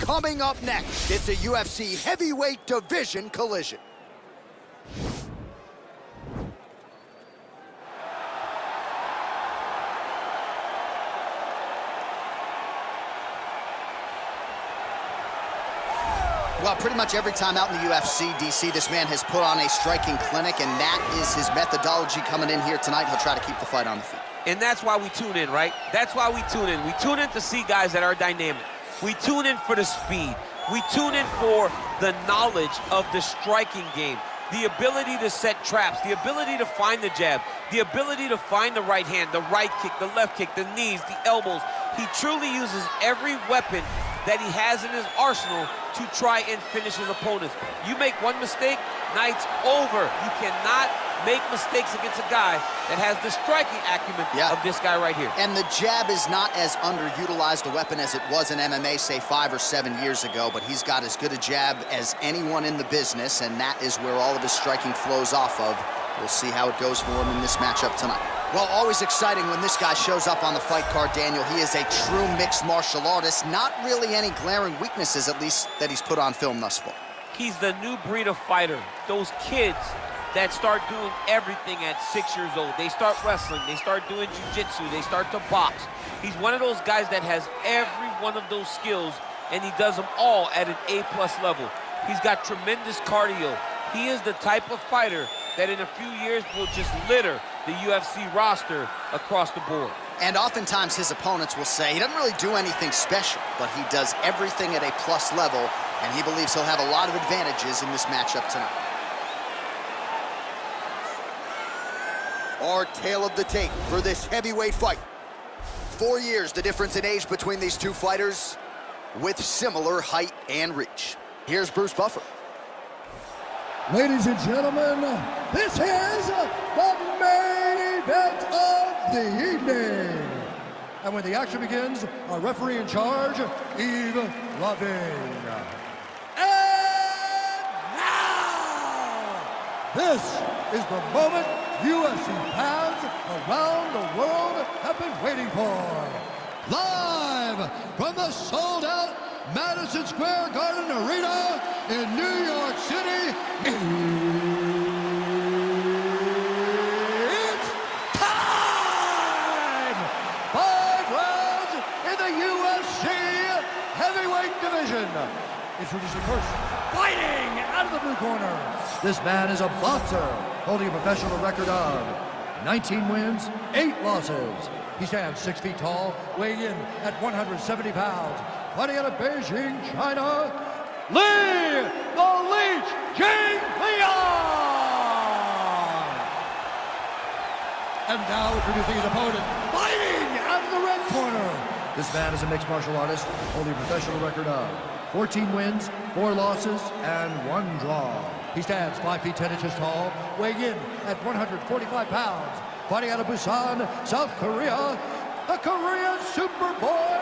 Coming up next, it's a UFC heavyweight division collision. Well, pretty much every time out in the UFC, DC, this man has put on a striking clinic, and that is his methodology coming in here tonight. He'll try to keep the fight on the feet. And that's why we tune in, right? That's why we tune in. We tune in to see guys that are dynamic. We tune in for the speed. We tune in for the knowledge of the striking game, the ability to set traps, the ability to find the jab, the ability to find the right hand, the right kick, the left kick, the knees, the elbows. He truly uses every weapon that he has in his arsenal to try and finish his opponents. You make one mistake, night's over. You cannot make mistakes against a guy that has the striking acumen of this guy right here. And the jab is not as underutilized a weapon as it was in MMA, say 5 or 7 years ago, but he's got as good a jab as anyone in the business, and that is where all of his striking flows off of. We'll see how it goes for him in this matchup tonight. Well, always exciting when this guy shows up on the fight card, Daniel. He is a true mixed martial artist. Not really any glaring weaknesses, at least, that he's put on film thus far. He's the new breed of fighter. Those kids that start doing everything at 6 years old. They start wrestling, they start doing jiu-jitsu, they start to box. He's one of those guys that has every one of those skills, and he does them all at an A-plus level. He's got tremendous cardio. He is the type of fighter that in a few years will just litter the UFC roster across the board. And oftentimes his opponents will say he doesn't really do anything special, but he does everything at a plus level, and he believes he'll have a lot of advantages in this matchup tonight. Our tale of the tape for this heavyweight fight. 4 years the difference in age between these two fighters, with similar height and reach. Here's Bruce Buffer. Ladies and gentlemen, this is the main event of the evening. And when the action begins, our referee in charge, Yves Loving. And now, this is the moment UFC fans around the world have been waiting for. Live from the sold-out Madison Square Garden Arena in New York City, it's time! 5 rounds in the UFC heavyweight division. Introducing first, fighting out of the blue corner. This man is a boxer, holding a professional record of 19 wins, 8 losses. He stands 6 feet tall, weighing in at 170 pounds. Fighting out of Beijing, China, Li the Leech Jingliang! And now introducing his opponent, fighting out of the red corner. This man is a mixed martial artist, holding a professional record of 14 wins, 4 losses, and 1 draw. He stands 5 feet 10 inches tall, weighing in at 145 pounds. Fighting out of Busan, South Korea, the Korean Superboy,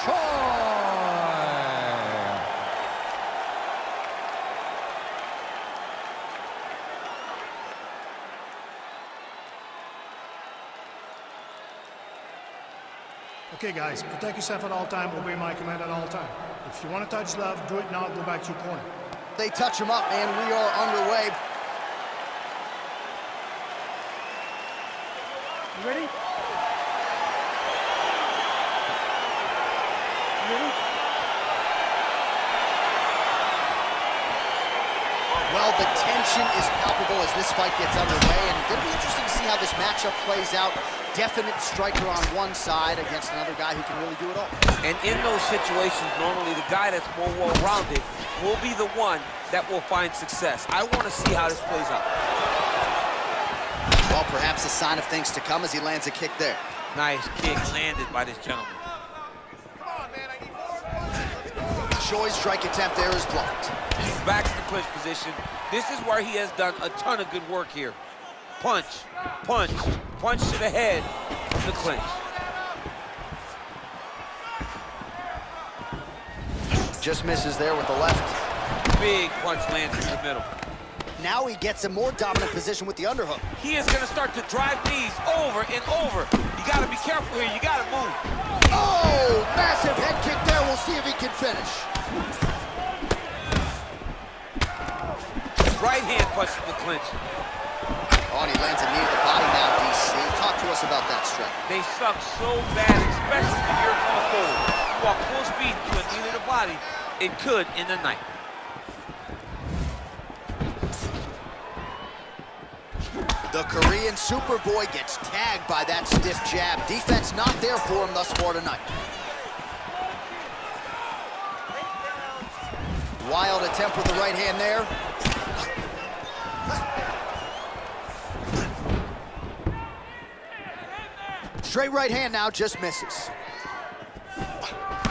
Choi. Okay, guys, protect yourself at all time, obey my command at all time. If you want to touch love, do it now, go back to your corner. They touch him up, and we are underway. You ready? Well, the tension is palpable as this fight gets underway, and it's going to be interesting to see how this matchup plays out. Definite striker on one side against another guy who can really do it all. And in those situations, normally the guy that's more well-rounded will be the one that will find success. I want to see how this plays out. Well, perhaps a sign of things to come as he lands a kick there. Nice kick landed by this gentleman. Choi's strike attempt there is blocked. He's back to the clinch position. This is where he has done a ton of good work here. Punch, punch, punch to the head from the clinch. Just misses there with the left. Big punch lands in the middle. Now he gets a more dominant position with the underhook. He is gonna start to drive knees over and over. You gotta be careful here, you gotta move. Oh, massive head kick there will see if he can finish. Right hand punch in the clinch. Oh, and he lands a knee to the body now, DC. Talk to us about that strike. They suck so bad, especially when you're going forward. You walk full speed to a knee to the body, it could end the night. The Korean Superboy gets tagged by that stiff jab. Defense not there for him thus far tonight. Wild attempt with the right hand there. Straight right hand now, just misses.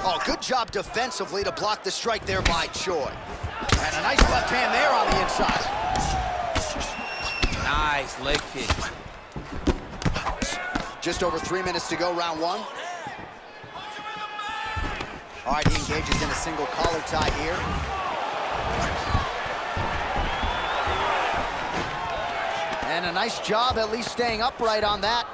Oh, good job defensively to block the strike there by Choi. And a nice left hand there on the inside. Nice leg kick. Just over 3 minutes to go, round one. All right, he engages in a single collar tie here. And a nice job at least staying upright on that.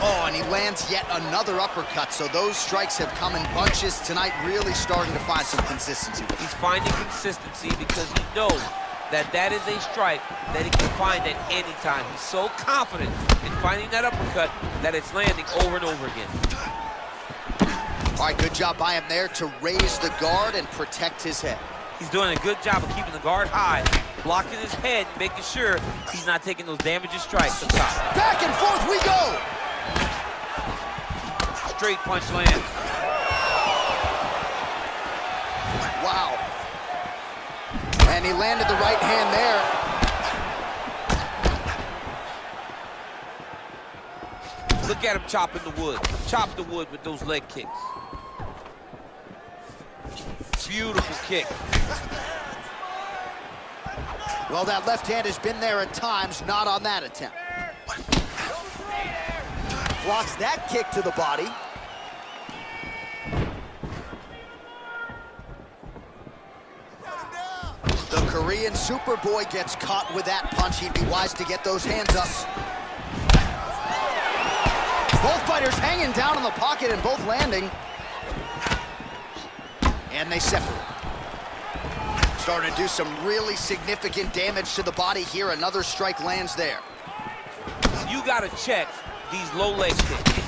Oh, and he lands yet another uppercut. So those strikes have come in bunches tonight, really starting to find some consistency. He's finding consistency because he knows that that is a strike that he can find at any time. He's so confident in finding that uppercut that it's landing over and over again. All right, good job by him there to raise the guard and protect his head. He's doing a good job of keeping the guard high, blocking his head, making sure he's not taking those damaging strikes up top. Back and forth we go! Straight punch lands. Wow. And he landed the right hand there. Look at him chopping the wood. Chop the wood with those leg kicks. Beautiful kick. Well, that left hand has been there at times, not on that attempt. Blocks that kick to the body. The Korean Superboy gets caught with that punch. He'd be wise to get those hands up. Both fighters hanging down in the pocket and both landing. And they separate. Starting to do some really significant damage to the body here. Another strike lands there. You gotta check these low leg kicks.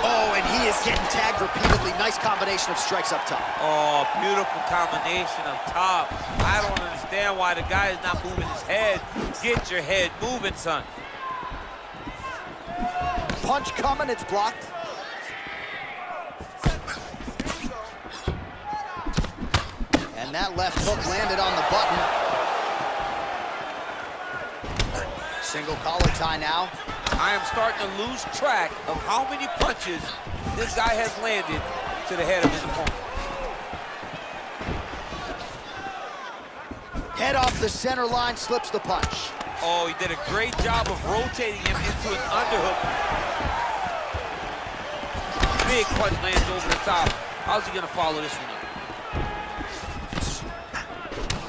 Oh, and he is getting tagged repeatedly. Nice combination of strikes up top. Oh, beautiful combination up top. I don't understand why the guy is not moving his head. Get your head moving, son. Punch coming, it's blocked. And that left hook landed on the button. Single collar tie now. I am starting to lose track of how many punches this guy has landed to the head of his opponent. Head off the center line, slips the punch. Oh, he did a great job of rotating him into an underhook. Big punch lands over the top. How's he gonna follow this one up?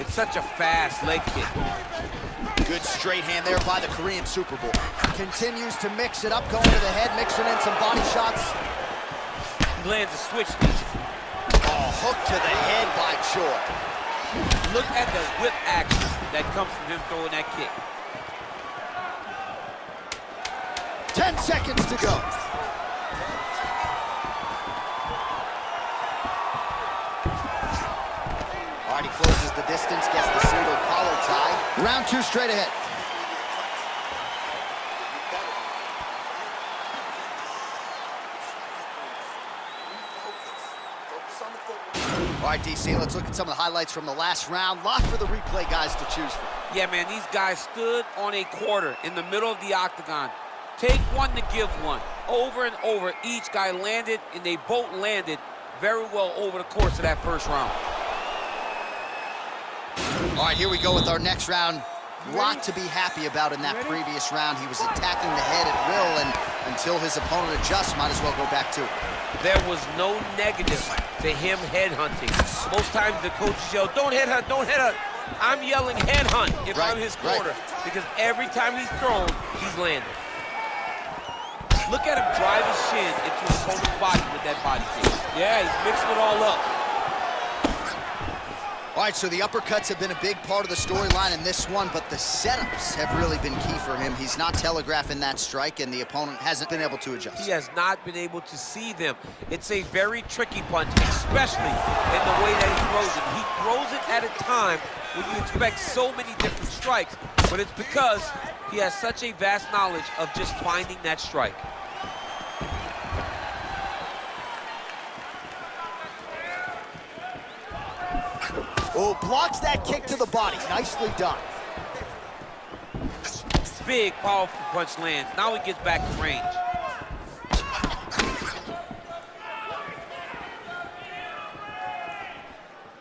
It's such a fast leg kick. Good straight hand there by the Korean Superboy. Continues to mix it up, going to the head, mixing in some body shots. He lands a switch knee. Oh, hook to the head by Choi. Look at the whip action that comes from him throwing that kick. 10 seconds to go. All right, he closes the distance, gets the single collar tie. Round two straight ahead. All right, DC, let's look at some of the highlights from the last round. Lot for the replay guys to choose from. Yeah, man, these guys stood on a quarter in the middle of the octagon. Take one to give one. Over and over, each guy landed, and they both landed very well over the course of that first round. All right, here we go with our next round. Lot to be happy about in that previous round. He was attacking the head at will, and until his opponent adjusts, might as well go back to it. There was no negative to him headhunting. Most times the coaches yell, don't headhunt, don't headhunt. I'm yelling headhunt if I'm his corner, because every time he's thrown, he's landed. Look at him drive his shin into his opponent's body with with that body kick. Yeah, he's mixing it all up. All right, so the uppercuts have been a big part of the storyline in this one, but the setups have really been key for him. He's not telegraphing that strike, and the opponent hasn't been able to adjust. He has not been able to see them. It's a very tricky punch, especially in the way that he throws it. He throws it at a time when you expect so many different strikes, but it's because he has such a vast knowledge of just finding that strike. Oh, blocks that kick to the body. Nicely done. Big, powerful punch lands. Now he gets back to range.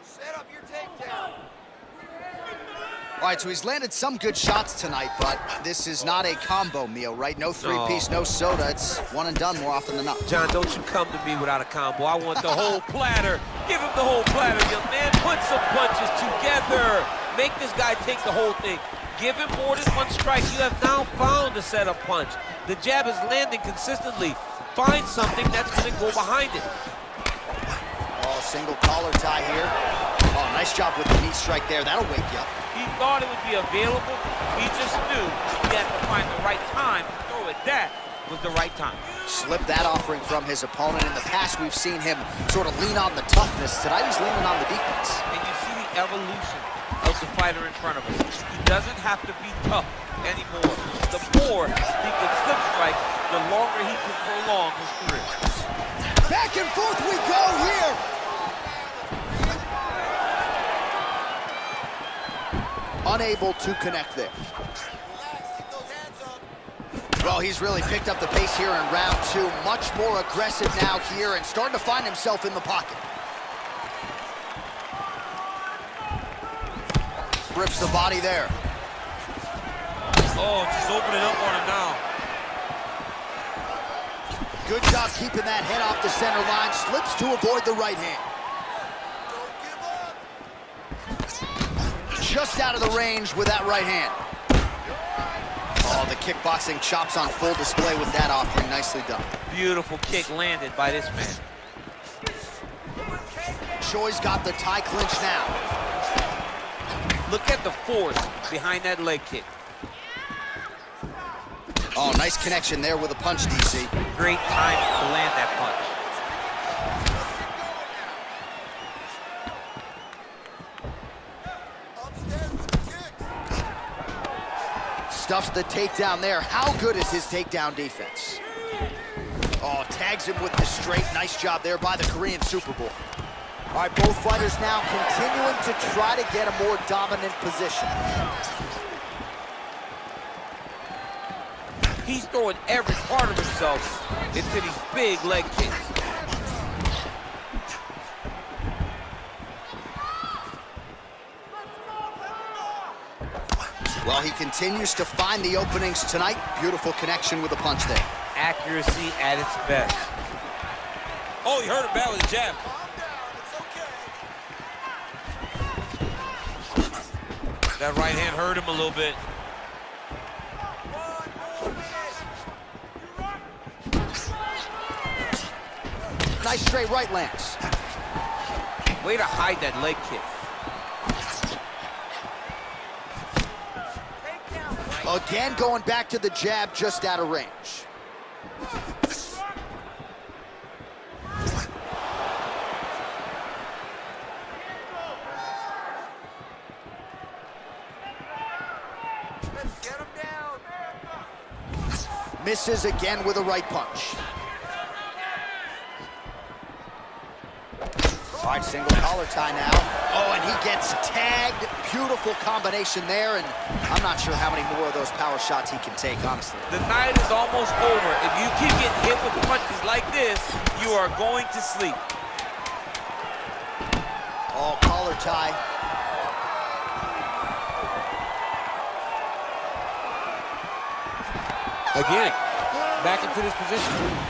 Set up your takedown. All right, so he's landed some good shots tonight, but this is not a combo meal, right? No three-piece, no soda. It's one and done more often than not. John, don't you come to me without a combo. I want the whole platter. Give him the whole platter, young man. Put some punches together. Make this guy take the whole thing. Give him more than one strike. You have now found a setup punch. The jab is landing consistently. Find something that's going to go behind it. Oh, single collar tie here. Oh, nice job with the knee strike there. That'll wake you up. He thought it would be available. He just knew he had to find the right time to throw it. That was the right time. Slipped that offering from his opponent. In the past, we've seen him sort of lean on the toughness. Tonight, he's leaning on the defense. And you see the evolution of the fighter in front of us. He doesn't have to be tough anymore. The more he can slip strike, the longer he can prolong his career. Back and forth we go here. Unable to connect there. Well, he's really picked up the pace here in round two. Much more aggressive now here and starting to find himself in the pocket. Rips the body there. Oh, just opening up on him now. Good job keeping that head off the center line. Slips to avoid the right hand. Just out of the range with that right hand. Oh, the kickboxing chops on full display with that offering. Nicely done. Beautiful kick landed by this man. Choi's got the tie clinch now. Look at the force behind that leg kick. Oh, nice connection there with a punch, DC. Great timing to land that punch. Stuffs the takedown there. How good is his takedown defense? Oh, tags him with the straight. Nice job there by the Korean Superboy. All right, both fighters now continuing to try to get a more dominant position. He's throwing every part of himself into these big leg kicks. Well, he continues to find the openings tonight. Beautiful connection with a punch there. Accuracy at its best. Oh, he hurt him bad with a jab. That right hand hurt him a little bit. Nice straight right lands. Way to hide that leg kick. Again, going back to the jab, just out of range. Get him down. Misses again with a right punch. All right, single collar tie now. Oh, and he gets tagged. Beautiful combination there, and I'm not sure how many more of those power shots he can take, honestly. The night is almost over. If you keep getting hit with punches like this, you are going to sleep. Oh, collar tie. Again, back into this position.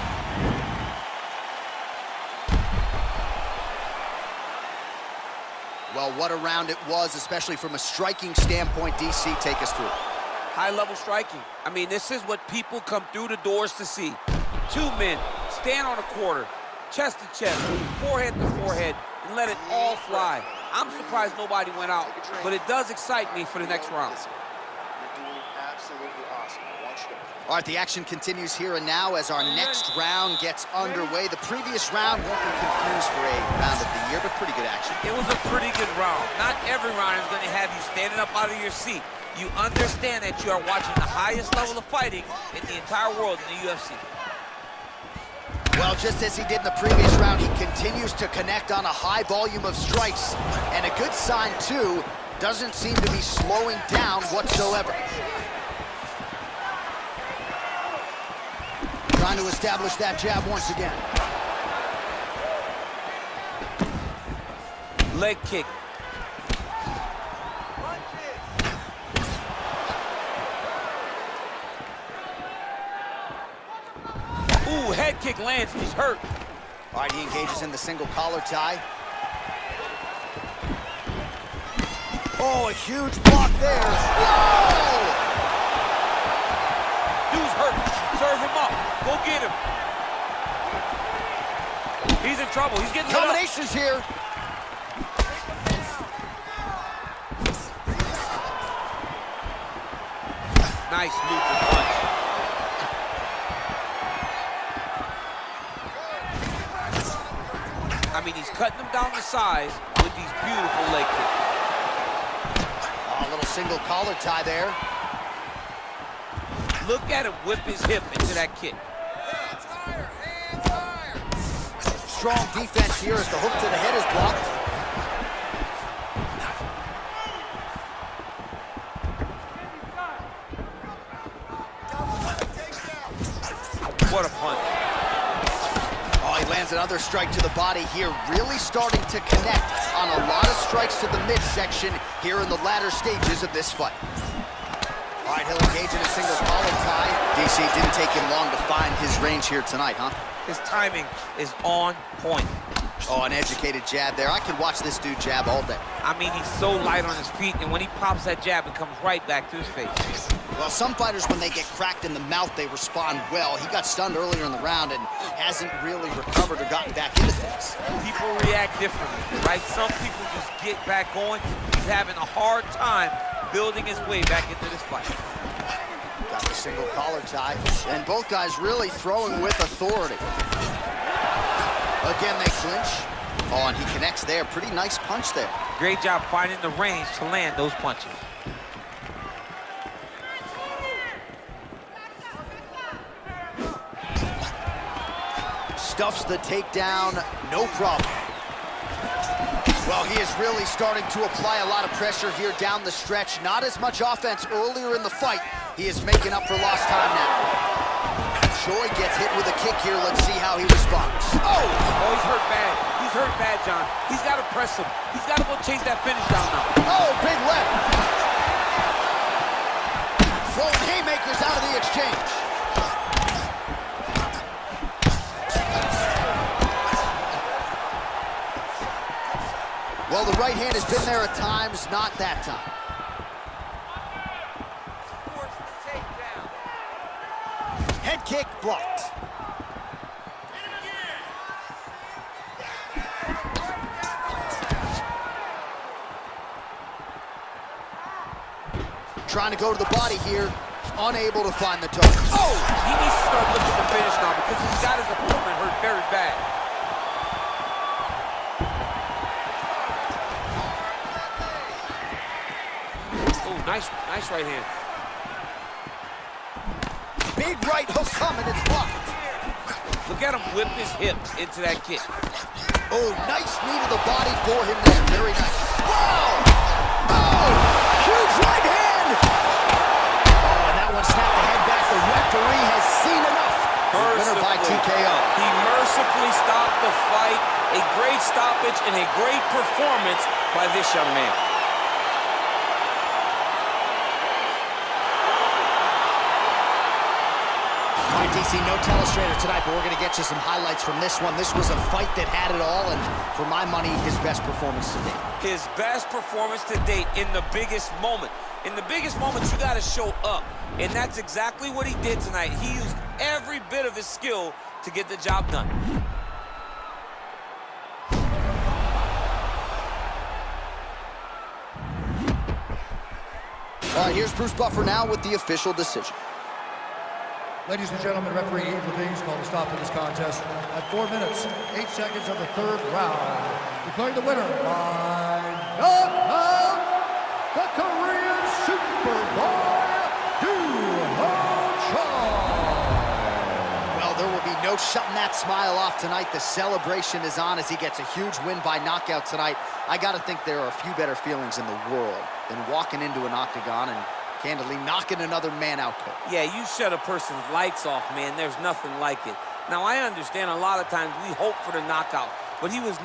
Well, what a round it was, especially from a striking standpoint. DC, take us through. High-level striking. I mean, this is what people come through the doors to see. Two men stand on a quarter, chest to chest, forehead to forehead, and let it all fly. I'm surprised nobody went out, but it does excite me for the next round. You're doing absolutely awesome. I want you to... All right, the action continues here and now as our next round gets underway. The previous round won't be confused for a round of the year, but pretty good action. It was a pretty good round. Not every round is going to have you standing up out of your seat. You understand that you are watching the highest level of fighting in the entire world in the UFC. Well, just as he did in the previous round, he continues to connect on a high volume of strikes. And a good sign, too, doesn't seem to be slowing down whatsoever. Trying to establish that jab once again. Leg kick. Ooh, head kick lands, he's hurt. All right, he engages in the single collar tie. Oh, a huge block there. Whoa! Dude's hurt. Serve him up. Go get him. He's in trouble. He's getting lit up. Combinations here. Nice neutral punch. I mean, he's cutting them down to size with these beautiful leg kicks. Oh, a little single collar tie there. Look at him whip his hip into that kick. Strong defense here as the hook to the head is blocked. What a punch. Oh, he lands another strike to the body here, really starting to connect on a lot of strikes to the midsection here in the latter stages of this fight. All right, he'll engage in a single collar tie. DC, didn't take him long to find his range here tonight, huh? His timing is on point. Oh, an educated jab there. I could watch this dude jab all day. I mean, he's so light on his feet, and when he pops that jab, it comes right back to his face. Well, some fighters, when they get cracked in the mouth, they respond well. He got stunned earlier in the round and hasn't really recovered or gotten back into things. People react differently, right? Some people just get back going. He's having a hard time building his way back into this fight. Got the single collar tie, and both guys really throwing with authority. Again, they clinch. Oh, and he connects there. Pretty nice punch there. Great job finding the range to land those punches. Stuffs the takedown, no problem. Well, he is really starting to apply a lot of pressure here down the stretch. Not as much offense earlier in the fight. He is making up for lost time now. Choi gets hit with a kick here. Let's see how he responds. Oh, he's hurt bad. He's hurt bad, John. He's got to press him. He's got to go chase that finish down now. Oh, big left. Throwing haymakers out of the exchange. Well, the right hand has been there at times, not that time. Head kick blocked. Trying to go to the body here, unable to find the target. Oh! He needs to start looking to finish now because he's got his opponent hurt very bad. Oh, nice right hand. Big right hook coming, it's blocked. Look at him whip his hips into that kick. Oh, nice knee to the body for him there, very nice. Whoa! Oh, huge right hand! Oh, and that one snapped the head back. The referee has seen enough. Winner by TKO. He mercifully stopped the fight. A great stoppage and a great performance by this young man. All right, DC, no telestrator tonight, but we're going to get you some highlights from this one. This was a fight that had it all, and for my money, his best performance to date. His best performance to date in the biggest moment. In the biggest moments, you got to show up, and that's exactly what he did tonight. He used every bit of his skill to get the job done. Here's Bruce Buffer now with the official decision. Ladies and gentlemen, referee Evil Things called a stop to this contest at 4 minutes, 8 seconds of the third round. Declaring the winner by knockout, the Korean Superboy, Well, there will be no shutting that smile off tonight. The celebration is on as he gets a huge win by knockout tonight. I got to think there are a few better feelings in the world than walking into an octagon and candidly knocking another man out cold. Yeah, you shut a person's lights off, man. There's nothing like it. Now, I understand a lot of times we hope for the knockout, but he was